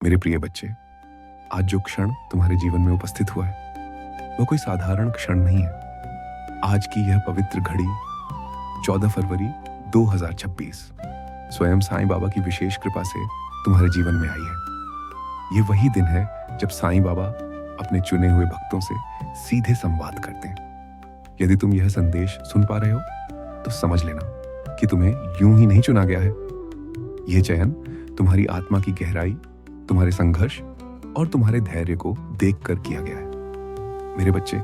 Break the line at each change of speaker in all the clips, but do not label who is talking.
मेरे प्रिय बच्चे, आज जो क्षण तुम्हारे जीवन में उपस्थित हुआ है वो कोई साधारण क्षण नहीं है। आज की यह पवित्र घड़ी 14 फरवरी 2026 स्वयं साईं बाबा की विशेष कृपा से तुम्हारे जीवन में आई है। ये वही दिन है जब साईं बाबा अपने चुने हुए भक्तों से सीधे संवाद करते हैं। यदि तुम यह संदेश सुन पा रहे हो तो समझ लेना कि तुम्हें यूं ही नहीं चुना गया है। यह चयन तुम्हारी आत्मा की गहराई, तुम्हारे संघर्ष और तुम्हारे धैर्य को देखकर किया गया है। मेरे बच्चे,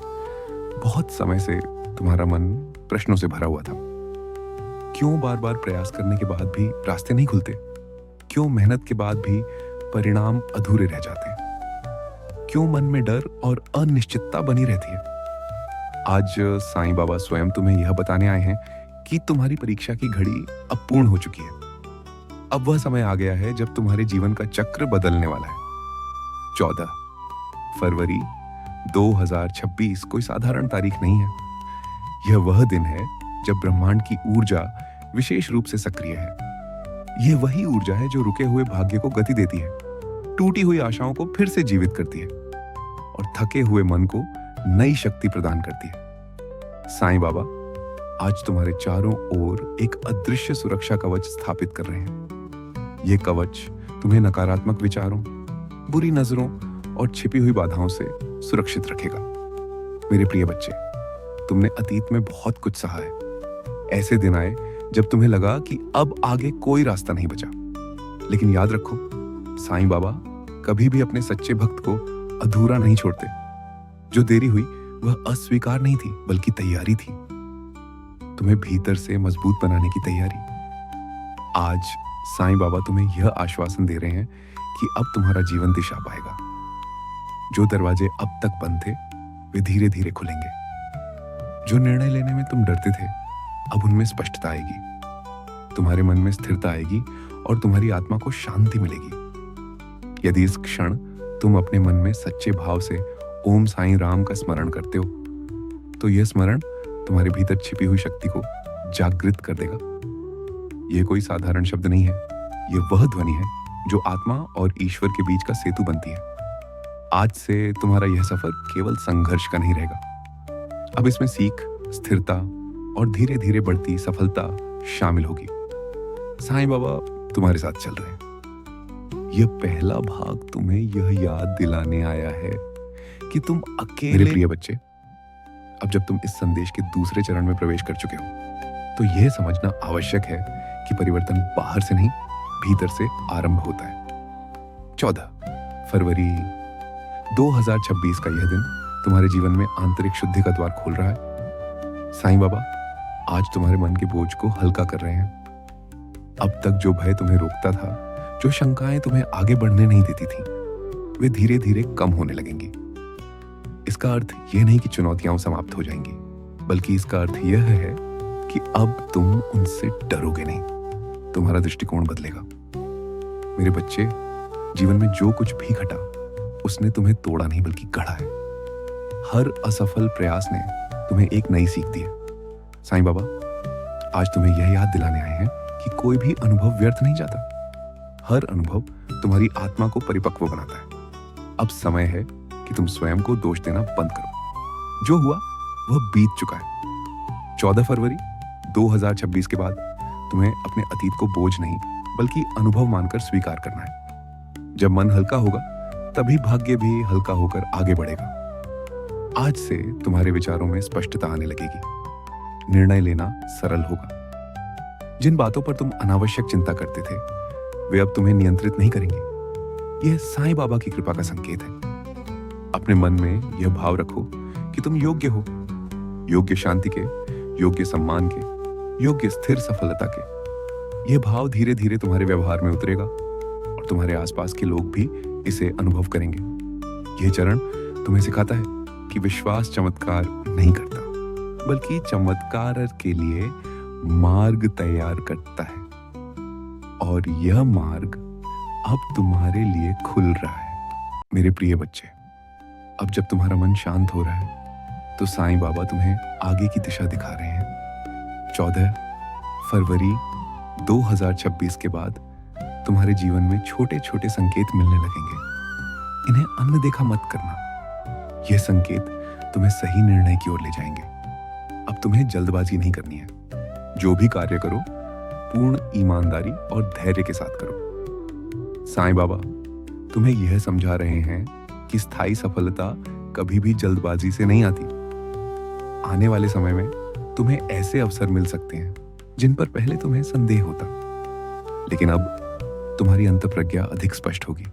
बहुत समय से तुम्हारा मन प्रश्नों से भरा हुआ था। क्यों बार बार प्रयास करने के बाद भी रास्ते नहीं खुलते? क्यों मेहनत के बाद भी परिणाम अधूरे रह जाते हैं? क्यों मन में डर और अनिश्चितता बनी रहती है? आज साईं बाबा स्वयं तुम्हें यह बताने आए हैं कि तुम्हारी परीक्षा की घड़ी अब पूर्ण हो चुकी है। अब वह समय आ गया है जब तुम्हारे जीवन का चक्र बदलने वाला है। 14 फरवरी 2026 कोई साधारण तारीख नहीं है। यह वह दिन है जब ब्रह्मांड की ऊर्जा विशेष रूप से सक्रिय है। यह वही ऊर्जा है जो रुके हुए भाग्य को गति देती है, टूटी हुई आशाओं को फिर से जीवित करती है और थके हुए मन को नई शक्ति प्रदान करती है। साईं बाबा आज तुम्हारे चारों ओर एक अदृश्य सुरक्षा कवच स्थापित कर रहे हैं। यह कवच तुम्हें नकारात्मक विचारों, बुरी नजरों और छिपी हुई बाधाओं से सुरक्षित रखेगा। मेरे प्रिय बच्चे, तुमने अतीत में बहुत कुछ सहा है। ऐसे दिन आए जब तुम्हें लगा कि अब आगे कोई रास्ता नहीं बचा। लेकिन याद रखो, साईं बाबा कभी भी अपने सच्चे भक्त को अधूरा नहीं छोड़ते। जो देरी हुई वह अस्वीकार नहीं थी, बल्कि तैयारी थी, तुम्हें भीतर से मजबूत बनाने की तैयारी। आज साईं बाबा तुम्हें यह आश्वासन दे रहे हैं कि अब तुम्हारा जीवन दिशा पाएगा। जो दरवाजे अब तक बंद थे वे धीरे धीरे खुलेंगे। जो निर्णय लेने में तुम डरते थे, अब उनमें स्पष्टता आएगी। तुम्हारे मन में स्थिरता आएगी और तुम्हारी आत्मा को शांति मिलेगी। यदि इस क्षण तुम अपने मन में सच्चे भाव से ओम साईं राम का स्मरण करते हो तो यह स्मरण तुम्हारे भीतर छिपी हुई शक्ति को जागृत कर देगा। यह कोई साधारण शब्द नहीं है, यह वह ध्वनि है जो आत्मा और ईश्वर के बीच का सेतु बनती है। आज से तुम्हारा यह सफर केवल संघर्ष का नहीं रहेगा। अब इसमें सीख, स्थिरता और धीरे धीरे बढ़ती सफलता शामिल होगी। साईं बाबा तुम्हारे साथ चल रहे हैं। यह पहला भाग तुम्हें यह याद दिलाने आया है कि तुम अकेले। मेरे प्रिय बच्चे, अब जब तुम इस संदेश के दूसरे चरण में प्रवेश कर चुके हो तो यह समझना आवश्यक है कि परिवर्तन बाहर से नहीं, भीतर से आरंभ होता है। 14 फरवरी 2026 का यह दिन तुम्हारे जीवन में आंतरिक शुद्धि का द्वार खोल रहा है। साईं बाबा आज तुम्हारे मन के बोझ को हल्का कर रहे हैं। अब तक जो भय तुम्हें रोकता था, जो शंकाएं तुम्हें आगे बढ़ने नहीं देती थी, वे धीरे धीरे कम होने लगेंगी। इसका अर्थ यह नहीं कि चुनौतियां समाप्त हो जाएंगी, बल्कि इसका अर्थ यह है कि अब तुम उनसे डरोगे नहीं। तुम्हारा दृष्टिकोण बदलेगा। मेरे बच्चे, जीवन में जो कुछ भी घटा उसने तुम्हें तोड़ा नहीं बल्कि गढ़ा है। हर असफल प्रयास ने तुम्हें एक नई सीख दी है। साईं बाबा आज तुम्हें यह याद दिलाने आए हैं कि कोई भी अनुभव व्यर्थ नहीं जाता। हर अनुभव तुम्हारी आत्मा को परिपक्व बनाता है। अब समय है कि तुम स्वयं को दोष देना बंद करो। जो हुआ वह बीत चुका है। 14 फरवरी 2026 के बाद तुम्हें अपने अतीत को बोझ नहीं बल्कि अनुभव मानकर स्वीकार करना है। जब मन हल्का होगा तभी भाग्य भी हल्का होकर आगे बढ़ेगा। आज से तुम्हारे विचारों में स्पष्टता आने लगेगी। निर्णय लेना सरल होगा। जिन बातों पर तुम अनावश्यक चिंता करते थे वे अब तुम्हें नियंत्रित नहीं करेंगे। यह साईं बाबा की कृपा का संकेत है। अपने मन में यह भाव रखो कि तुम योग्य हो, योग्य शांति के, योग्य सम्मान के, योग्य स्थिर सफलता के। यह भाव धीरे धीरे तुम्हारे व्यवहार में उतरेगा और तुम्हारे आसपास के लोग भी इसे अनुभव करेंगे। यह चरण तुम्हें सिखाता है कि विश्वास चमत्कार नहीं करता, बल्कि चमत्कार के लिए मार्ग तैयार करता है। और यह मार्ग अब तुम्हारे लिए खुल रहा है। मेरे प्रिय बच्चे, अब जब तुम्हारा मन शांत हो रहा है तो साईं बाबा तुम्हें आगे की दिशा दिखा रहे हैं। 14 फरवरी 2026 के बाद तुम्हारे जीवन में छोटे छोटे संकेत मिलने लगेंगे। इन्हें अनदेखा मत करना। यह संकेत तुम्हें सही निर्णय की ओर ले जाएंगे। अब तुम्हें जल्दबाजी नहीं करनी है। जो भी कार्य करो पूर्ण ईमानदारी और धैर्य के साथ करो। साईं बाबा तुम्हें यह समझा रहे हैं कि स्थायी सफलता कभी भी जल्दबाजी से नहीं आती। आने वाले समय में तुम्हें ऐसे अवसर मिल सकते हैं जिन पर पहले तुम्हें संदेह होता, लेकिन अब तुम्हारी अंतःप्रज्ञा अधिक स्पष्ट होगी।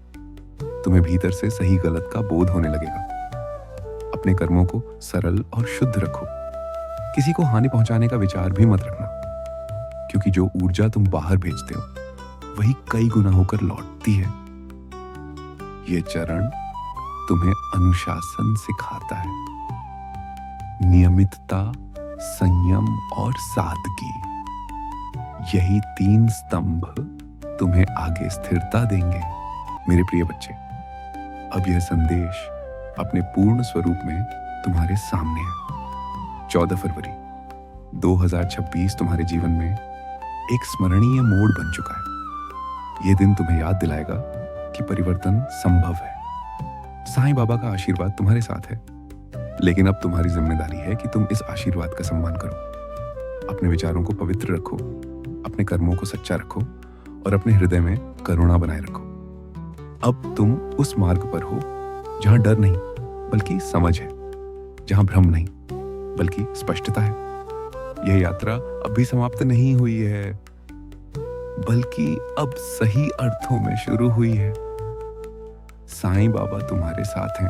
तुम्हें भीतर से सही गलत का बोध होने लगेगा। अपने कर्मों को सरल और शुद्ध रखो। किसी को हानि पहुंचाने का विचार भी मत रखना, क्योंकि जो ऊर्जा तुम बाहर भेजते हो वही कई गुना होकर लौटती है। यह चरण तुम्हें अनुशासन सिखाता है, नियमितता, संयम और सादगी। यही 3 स्तंभ तुम्हें आगे स्थिरता देंगे। मेरे प्रिय बच्चे, अब यह संदेश अपने पूर्ण स्वरूप में तुम्हारे सामने है। 14 फरवरी 2026 तुम्हारे जीवन में एक स्मरणीय मोड़ बन चुका है। यह दिन तुम्हें याद दिलाएगा कि परिवर्तन संभव है। साईं बाबा का आशीर्वाद तुम्हारे साथ है, लेकिन अब तुम्हारी जिम्मेदारी है कि तुम इस आशीर्वाद का सम्मान करो। अपने विचारों को पवित्र रखो, अपने कर्मों को सच्चा रखो और अपने हृदय में करुणा बनाए रखो। अब तुम उस मार्ग पर हो जहां डर नहीं बल्कि समझ है, जहां भ्रम नहीं बल्कि स्पष्टता है। यह यात्रा अभी समाप्त नहीं हुई है, बल्कि अब सही अर्थों में शुरू हुई है। साईं बाबा तुम्हारे साथ हैं,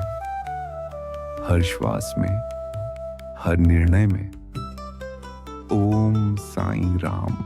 हर श्वास में, हर निर्णय में। ओम साईं राम।